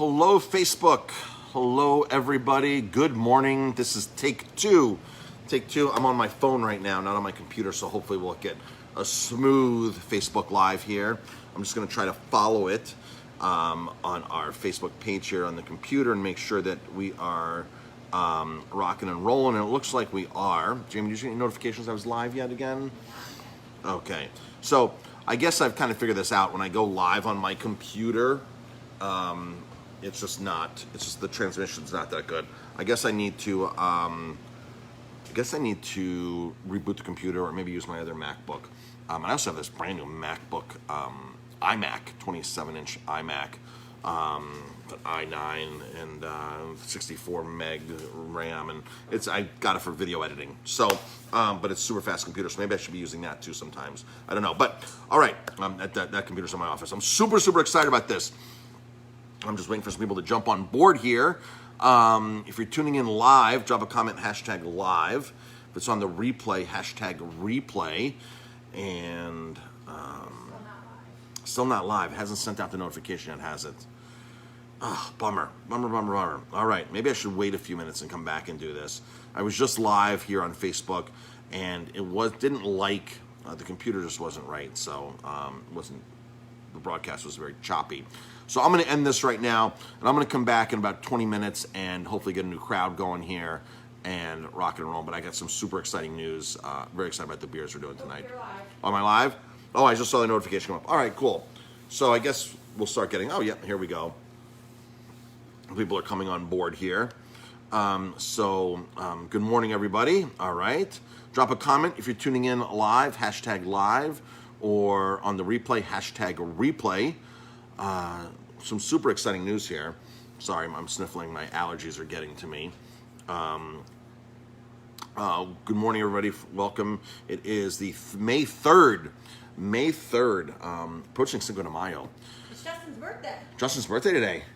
Hello, Facebook. Hello, everybody. Good morning. This is take two. Take two. I'm on my phone right now, not on my computer, so hopefully we'll get a smooth Facebook Live here. I'm just going to try to follow it on our Facebook page here on the computer and make sure that we are rocking and rolling. And it looks like we are. Jamie, did you get any notifications I was live yet again? Okay. So I guess I've kind of figured this out. When I go live on my computer, it's just the transmission's not that good. I guess I need to reboot the computer or maybe use my other MacBook. I also have this brand new MacBook, iMac, 27-inch iMac, i9 and 64 meg RAM, and I got it for video editing. So, but it's super fast computer, so maybe I should be using that too sometimes. I don't know, but all right, that computer's in my office. I'm super excited about this. I'm just waiting for some people to jump on board here. If you're tuning in live, drop a comment, hashtag live. If it's on the replay, hashtag replay. And still not live. It hasn't sent out the notification yet, has it? Oh, bummer. All right, maybe I should wait a few minutes and come back and do this. I was just live here on Facebook, and the computer just wasn't right, so the broadcast was very choppy. So I'm going to end this right now, and I'm going to come back in about 20 minutes and hopefully get a new crowd going here and rock and roll. But I got some super exciting news. Very excited about the beers we're doing tonight. You're live. Oh, am I live? Oh, I just saw the notification come up. All right, cool. So I guess we'll start getting, here we go. People are coming on board here. Good morning, everybody. All right. Drop a comment if you're tuning in live, hashtag live, or on the replay, hashtag replay. Some super exciting news here. Sorry, I'm sniffling. My allergies are getting to me. Good morning, everybody. Welcome. It is the May 3rd. Approaching Cinco de Mayo. It's Justin's birthday.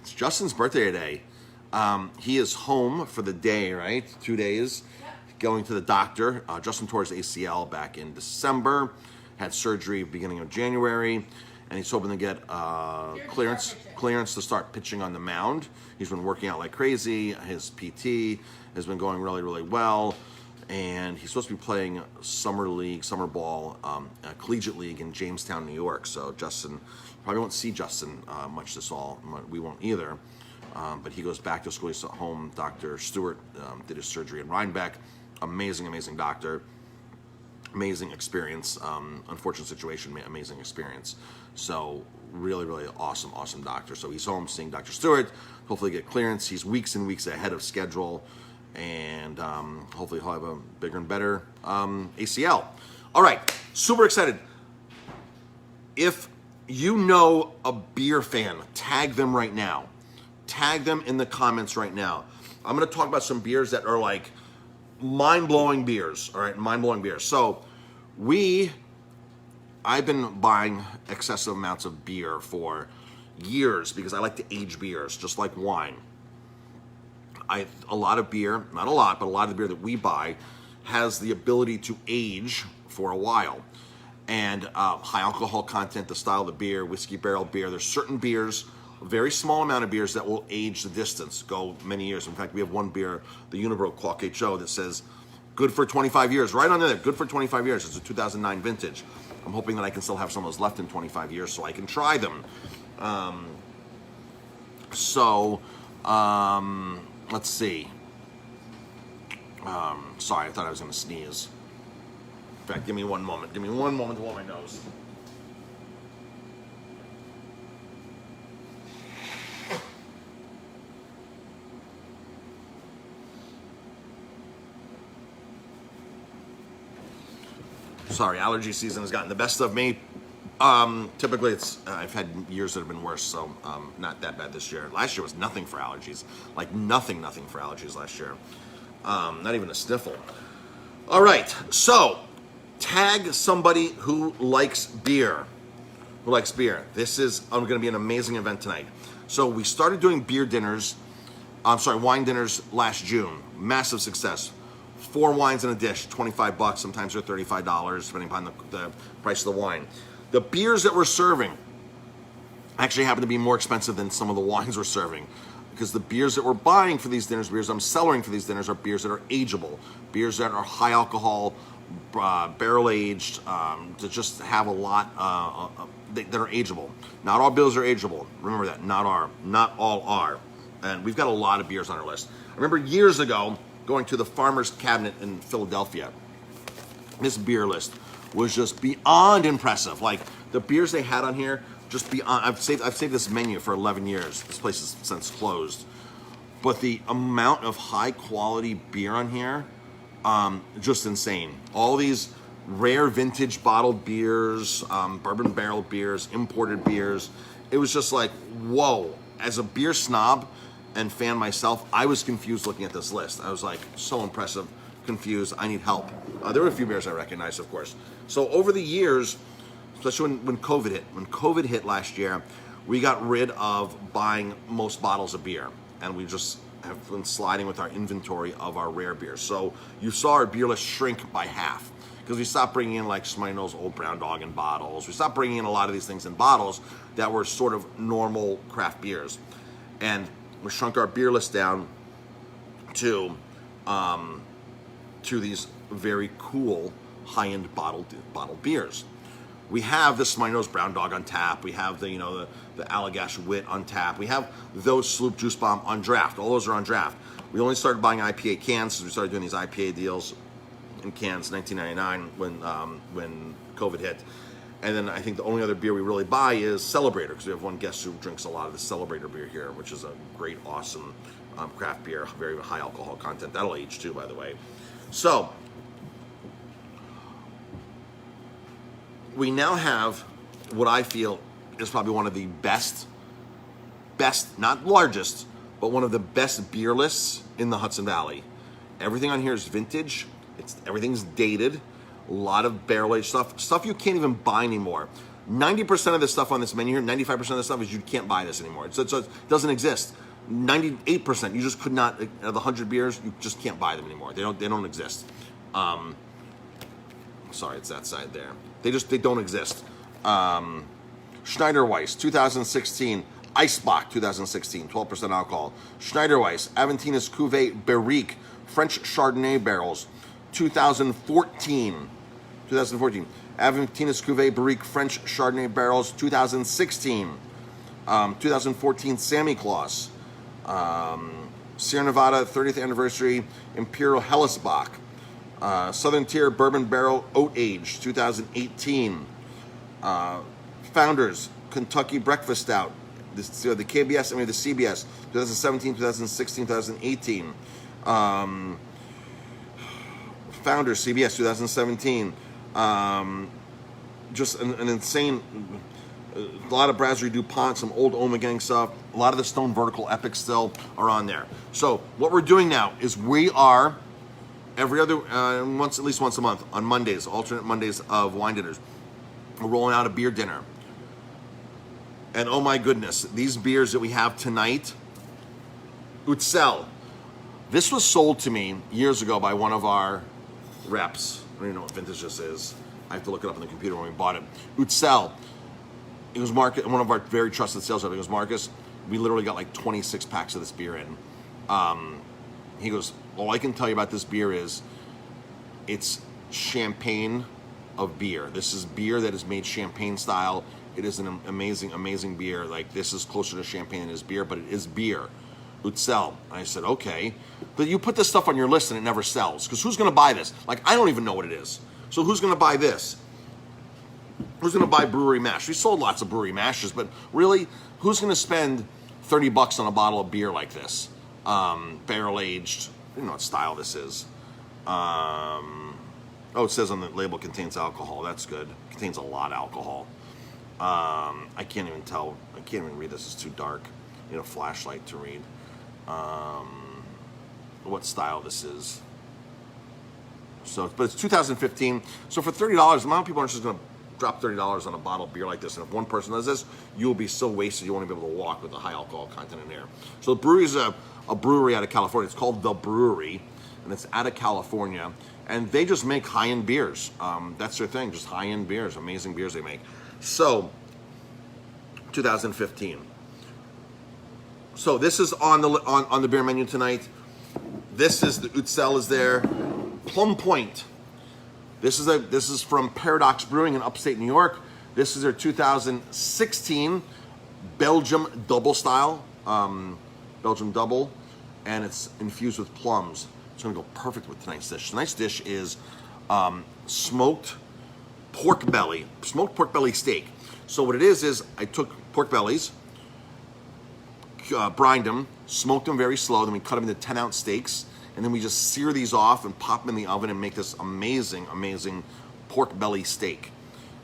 It's Justin's birthday today. He is home for the day, right? 2 days. Yep. Going to the doctor. Justin tore his ACL back in December. Had surgery beginning of January. And he's hoping to get clearance to start pitching on the mound. He's been working out like crazy. His PT has been going really well. And he's supposed to be playing summer ball, collegiate league in Jamestown, New York. So Justin, probably won't see Justin much this fall. We won't either. But he goes back to school. He's at home. Dr. Stewart did his surgery in Rhinebeck. Amazing doctor. Amazing experience. Unfortunate situation, amazing experience. So really awesome doctor. So he's home seeing Dr. Stewart. Hopefully get clearance. He's weeks and weeks ahead of schedule. And hopefully he'll have a bigger and better ACL. All right, super excited. If you know a beer fan, tag them right now. Tag them in the comments right now. I'm going to talk about some beers that are like mind-blowing beers. All right, mind-blowing beers. So I've been buying excessive amounts of beer for years because I like to age beers, just like wine. A lot of beer, not a lot, but a lot of the beer that we buy has the ability to age for a while. And high alcohol content, the style of the beer, whiskey barrel beer, there's certain beers, a very small amount of beers that will age the distance, go many years. In fact, we have one beer, the Unibroue Clock HO, that says good for 25 years, right on there, good for 25 years. It's a 2009 vintage. I'm hoping that I can still have some of those left in 25 years so I can try them. Let's see. Sorry, I thought I was going to sneeze. In fact, give me one moment to blow my nose. Sorry, allergy season has gotten the best of me. Typically, I've had years that have been worse, so not that bad this year. Last year was nothing for allergies, like nothing for allergies last year. Not even a sniffle. All right, so tag somebody who likes beer. This is going to be an amazing event tonight. So we started doing wine dinners last June. Massive success. 4 wines in a dish, $25. Sometimes they're $35, depending upon the price of the wine. The beers that we're serving, I actually happen to be more expensive than some of the wines we're serving. Because the beers that we're buying for these dinners, beers I'm cellaring for these dinners, are beers that are ageable, beers that are high alcohol, barrel aged, to just have a lot that are ageable. Not all beers are ageable. Remember that. Not all are. And we've got a lot of beers on our list. I remember years ago going to the Farmer's Cabinet in Philadelphia. This beer list was just beyond impressive. Like the beers they had on here, just beyond. I've saved this menu for 11 years. This place has since closed, but the amount of high quality beer on here, just insane. All these rare vintage bottled beers, bourbon barrel beers, imported beers. It was just like, whoa. As a beer snob and fan myself, I was confused looking at this list. I was like, so impressive, confused, I need help. There were a few beers I recognized, of course. So over the years, especially when COVID hit last year, we got rid of buying most bottles of beer, and we just have been sliding with our inventory of our rare beers. So you saw our beer list shrink by half, because we stopped bringing in like somebody knows Old Brown Dog in bottles. We stopped bringing in a lot of these things in bottles that were sort of normal craft beers, and we shrunk our beer list down to these very cool high-end bottled beers. We have the Somebody Knows Brown Dog on tap. We have the Allagash Wit on tap. We have those Sloop Juice Bomb on draft. All those are on draft. We only started buying IPA cans since we started doing these IPA deals in cans in 1999 when COVID hit. And then I think the only other beer we really buy is Celebrator, because we have one guest who drinks a lot of the Celebrator beer here, which is a great, awesome craft beer, very high alcohol content. That'll age too, by the way. So we now have what I feel is probably one of the best, not largest, but one of the best beer lists in the Hudson Valley. Everything on here is vintage. Everything's dated. A lot of barrel-aged stuff you can't even buy anymore. 90% of the stuff on this menu here, 95% of the stuff is you can't buy this anymore. So it doesn't exist. 98%, you just could not, of the 100 beers, you just can't buy them anymore. They don't exist. Sorry, it's that side there. They don't exist. Schneider Weiss, 2016. Eisbach, 2016, 12% alcohol. Schneider Weiss, Aventina's Cuvée Barrique, French Chardonnay barrels, 2014. Aventina's Cuvée Barrique, French Chardonnay barrels, 2016. 2014 Sammy Claus. Sierra Nevada 30th anniversary Imperial Hellesbach. Southern Tier Bourbon Barrel Oat Age, 2018. Founders Kentucky Breakfast Stout, the KBS, the CBS, 2017, 2016, 2018. Founders CBS, 2017. Just an insane, a lot of Brasserie DuPont, some old Omegang stuff. A lot of the Stone Vertical Epics still are on there. So what we're doing now is we are every other, at least once a month, on Mondays, alternate Mondays of wine dinners, we're rolling out a beer dinner. And oh my goodness, these beers that we have tonight, Utzel. This was sold to me years ago by one of our reps. I don't even know what vintage this is. I have to look it up on the computer when we bought it. Utzel. It was Marcus, one of our very trusted sales reps. It was Marcus. We literally got like 26 packs of this beer in. He goes, all I can tell you about this beer is it's champagne of beer. This is beer that is made champagne style. It is an amazing, amazing beer. Like, this is closer to champagne than it is beer, but it is beer. Utzel. I said, okay. But you put this stuff on your list and it never sells. Because who's going to buy this? Like, I don't even know what it is. So who's going to buy this? Who's going to buy brewery mash? We sold lots of brewery mashes, but really, who's going to spend $30 on a bottle of beer like this? Barrel aged. I don't know what style this is. Oh, it says on the label contains alcohol. That's good. It contains a lot of alcohol. I can't even tell. I can't even read this. It's too dark. You know, flashlight to read. What style this is. So, but it's 2015. So for $30, a lot of people aren't just going to drop $30 on a bottle of beer like this. And if one person does this, you will be so wasted you won't even be able to walk with the high alcohol content in there. So the brewery is a brewery out of California. It's called The Brewery, and it's out of California. And they just make high-end beers. That's their thing, just high-end beers, amazing beers they make. So 2015. So this is on the beer menu tonight. This is the Utzel is there. Plum Point. This is from Paradox Brewing in upstate New York. This is their 2016 Belgium double style, Belgium double, and it's infused with plums. It's gonna go perfect with tonight's dish. Tonight's dish is smoked pork belly steak. So what it is I took pork bellies, brined them, smoked them very slow, then we cut them into 10-ounce steaks, and then we just sear these off and pop them in the oven and make this amazing, amazing pork belly steak.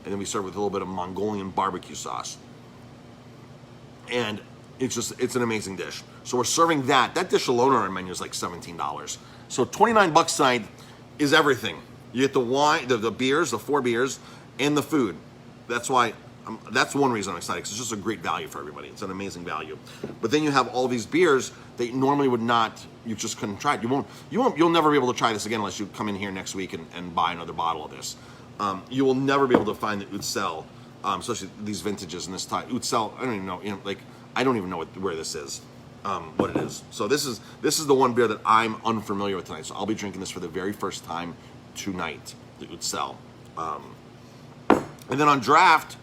And then we serve it with a little bit of Mongolian barbecue sauce. And it's an amazing dish. So we're serving that. That dish alone on our menu is like $17. So $29 tonight is everything. You get the wine, the beers, the 4 beers, and the food. That's why, that's one reason I'm excited, because it's just a great value for everybody. It's an amazing value. But then you have all these beers that you normally would not, you just couldn't try it. You'll never be able to try this again unless you come in here next week and buy another bottle of this. You will never be able to find the Utzel, especially these vintages in this type. Utzel, I don't even know, I don't even know where this is, what it is. So this is the one beer that I'm unfamiliar with tonight. So I'll be drinking this for the very first time tonight, the Utzel. And then on draft,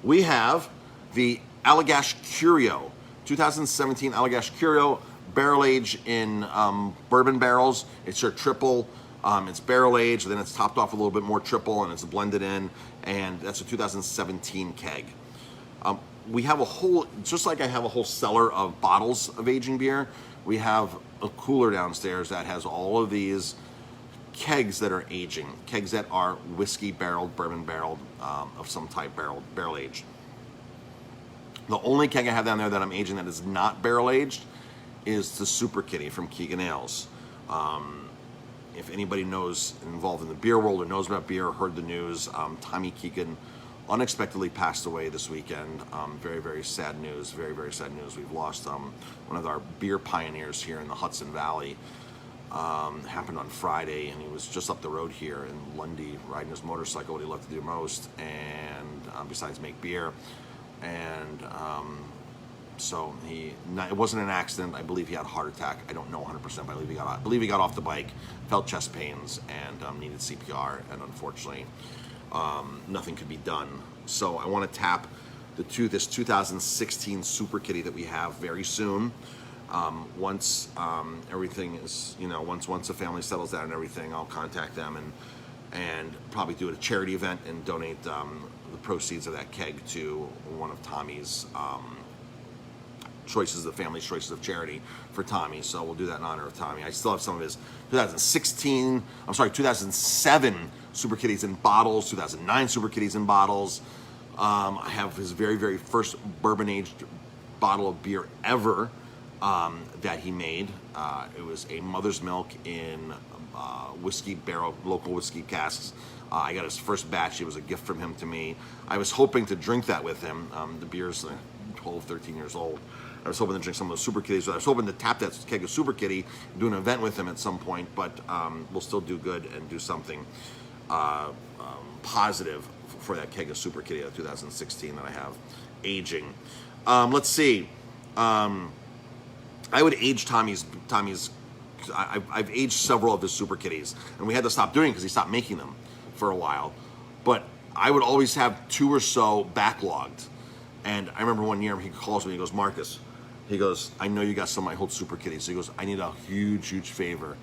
we have the Allagash Curio, 2017 Allagash Curio, barrel aged in bourbon barrels. It's your triple. It's barrel aged, then it's topped off a little bit more triple, and it's blended in, and that's a 2017 keg. We have a whole, just like I have a whole cellar of bottles of aging beer, we have a cooler downstairs that has all of these kegs that are aging, kegs that are whiskey barreled, bourbon barreled, of some type, barrel aged. The only keg I have down there that I'm aging that is not barrel aged is the Super Kitty from Keegan Ales. If anybody knows, involved in the beer world or knows about beer or heard the news, Tommy Keegan unexpectedly passed away this weekend. Very, very sad news, very, very sad news. We've lost one of our beer pioneers here in the Hudson Valley. It happened on Friday, and he was just up the road here in Lundy, riding his motorcycle, what he loved to do most, and besides make beer. And so it wasn't an accident. I believe he had a heart attack. I don't know 100%, but I believe he got off the bike, felt chest pains, and needed CPR. And unfortunately, nothing could be done. So I want to tap this 2016 Super Kitty that we have very soon. Once everything is, once the family settles down and everything, I'll contact them and probably do a charity event and donate the proceeds of that keg to one of Tommy's choices, the family's choices of charity for Tommy. So we'll do that in honor of Tommy. I still have some of his 2007 Super Kitties in bottles, 2009 Super Kitties in bottles. I have his very, very first bourbon-aged bottle of beer ever that he made. It was a Mother's Milk in whiskey barrel, local whiskey casks. I got his first batch. It was a gift from him to me. I was hoping to drink that with him. The beer's 12, 13 years old. I was hoping to drink some of the Super Kitties. I was hoping to tap that keg of Super Kitty, do an event with him at some point, but we'll still do good and do something positive for that keg of Super Kitty of 2016 that I have aging. Let's see. I would age Tommy's. I've aged several of his Super Kitties, and we had to stop doing it because he stopped making them for a while. But I would always have 2 or so backlogged. And I remember one year he calls me, he goes, Marcus, he goes, I know you got some of my old Super Kitties. He goes, I need a huge, huge favor.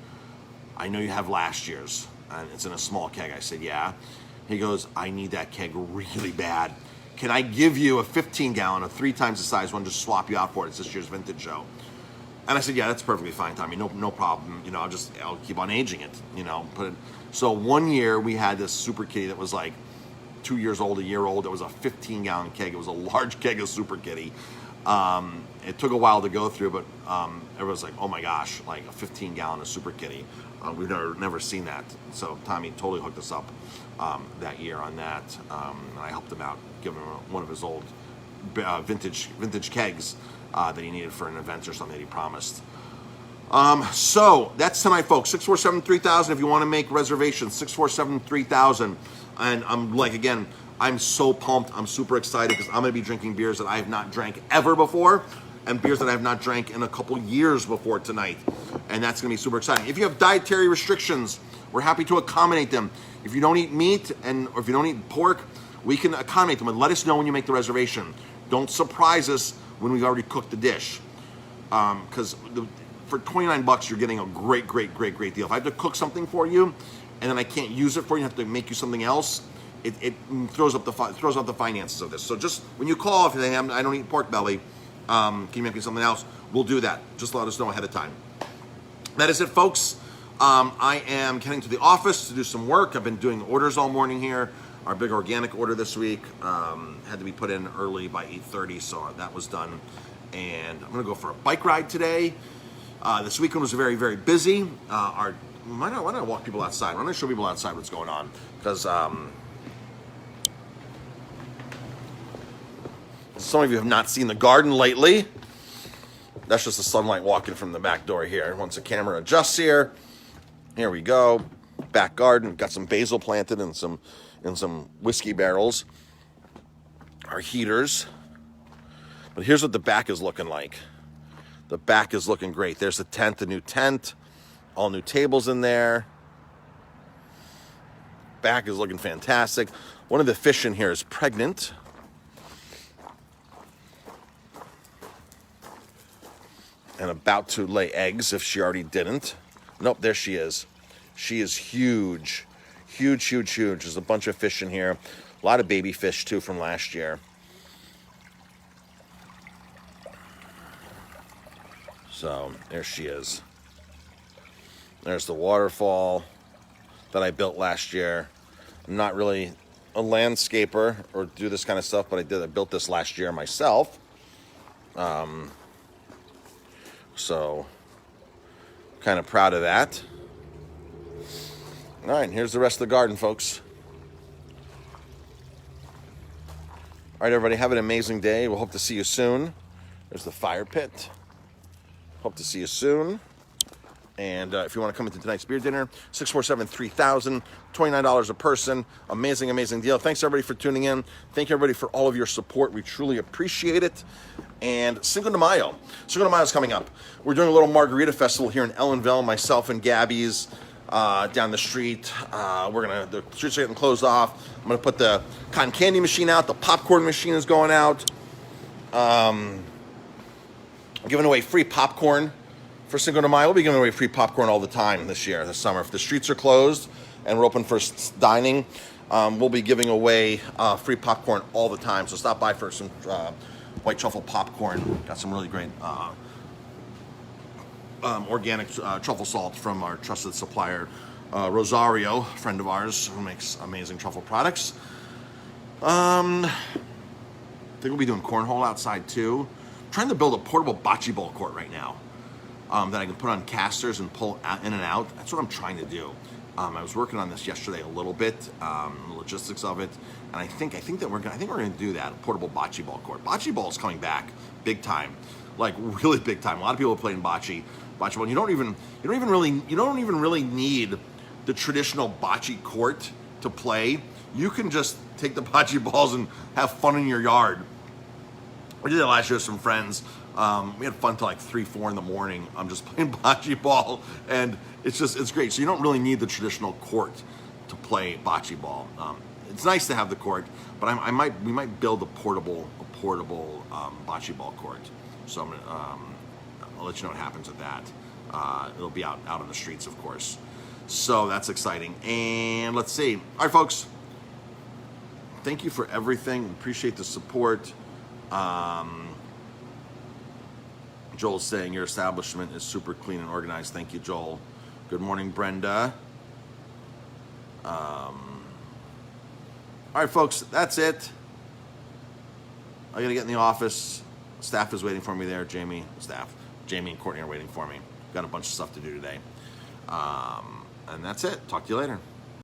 I know you have last year's, and it's in a small keg. I said, yeah. He goes, I need that keg really bad. Can I give you a 15-gallon, a 3 times the size one, just swap you out for it? It's this year's vintage show. And I said, yeah, that's perfectly fine, Tommy. No problem. I'll keep on aging it. So one year we had this Super Kitty that was like 2 years old, a year old. It was a 15-gallon keg. It was a large keg of Super Kitty. It took a while to go through, but everyone's like, oh my gosh, like a 15-gallon of Super Kitty. We've never seen that. So Tommy totally hooked us up that year on that. And I helped him out, giving him one of his old vintage kegs that he needed for an event or something that he promised. So that's tonight, folks. 647-3000 if you want to make reservations. 647-3000. And I'm like, again, I'm so pumped. I'm super excited because I'm going to be drinking beers that I have not drank ever before and beers that I have not drank in a couple years before tonight. And that's going to be super exciting. If you have dietary restrictions, we're happy to accommodate them. If you don't eat meat or if you don't eat pork, we can accommodate them. And let us know when you make the reservation. Don't surprise us when we've already cooked the dish. Because for $29, you're getting a great deal. If I have to cook something for you and then I can't use it for you, I have to make you something else, it throws up the finances of this. So just when you call, if you say, I don't eat pork belly, can you make me something else? We'll do that. Just let us know ahead of time. That is it, folks. I am heading to the office to do some work. I've been doing orders all morning here. Our big organic order this week had to be put in early by 8:30, so that was done. And I'm going to go for a bike ride today. This weekend was very busy. Why don't I walk people outside? Why don't I show people outside what's going on? Because some of you have not seen the garden lately. That's just the sunlight walking from the back door here. Once the camera adjusts here we go. Back garden, got some basil planted and some whiskey barrels. Our heaters. But here's what the back is looking like. The back is looking great. There's the tent, the new tent. All new tables in there. Back is looking fantastic. One of the fish in here is pregnant. And about to lay eggs if she already didn't. Nope, there she is. She is huge. Huge. There's a bunch of fish in here. A lot of baby fish, too, from last year. So, there she is. There's the waterfall that I built last year. I'm not really a landscaper or do this kind of stuff, but I built this last year myself. So, kind of proud of that. All right, here's the rest of the garden, folks. All right, everybody, have an amazing day. We'll hope to see you soon. There's the fire pit. Hope to see you soon. And if you want to come into tonight's beer dinner, 647-3000, $29 a person. Amazing deal. Thanks, everybody, for tuning in. Thank you, everybody, for all of your support. We truly appreciate it. And Cinco de Mayo. Cinco de Mayo is coming up. We're doing a little margarita festival here in Ellenville, myself and Gabby's down the street. The streets are getting closed off. I'm going to put the cotton candy machine out. The popcorn machine is going out. Giving away free popcorn for Cinco de Mayo. We'll be giving away free popcorn all the time this summer. If the streets are closed and we're open for dining, we'll be giving away free popcorn all the time. So stop by for some white truffle popcorn. Got some really great organic truffle salt from our trusted supplier, Rosario, a friend of ours who makes amazing truffle products. I think we'll be doing cornhole outside too. Trying to build a portable bocce ball court right now that I can put on casters and pull in and out. That's what I'm trying to do. I was working on this yesterday a little bit, the logistics of it, and I think we're gonna do that, a portable bocce ball court. Bocce ball is coming back big time, like really big time. A lot of people are playing bocce ball. You don't even really need the traditional bocce court to play. You can just take the bocce balls and have fun in your yard. We did that last year with some friends. We had fun till like 3-4 in the morning. I'm just playing bocce ball, and it's great. So you don't really need the traditional court to play bocce ball. It's nice to have the court, but we might build a portable bocce ball court. So I'll let you know what happens with that. It'll be out on the streets, of course. So that's exciting. And let's see. All right, folks. Thank you for everything. Appreciate the support. Joel's saying your establishment is super clean and organized. Thank you, Joel. Good morning, Brenda. All right, folks, that's it. I gotta get in the office. Staff is waiting for me there. Jamie and Courtney are waiting for me. Got a bunch of stuff to do today. And that's it. Talk to you later.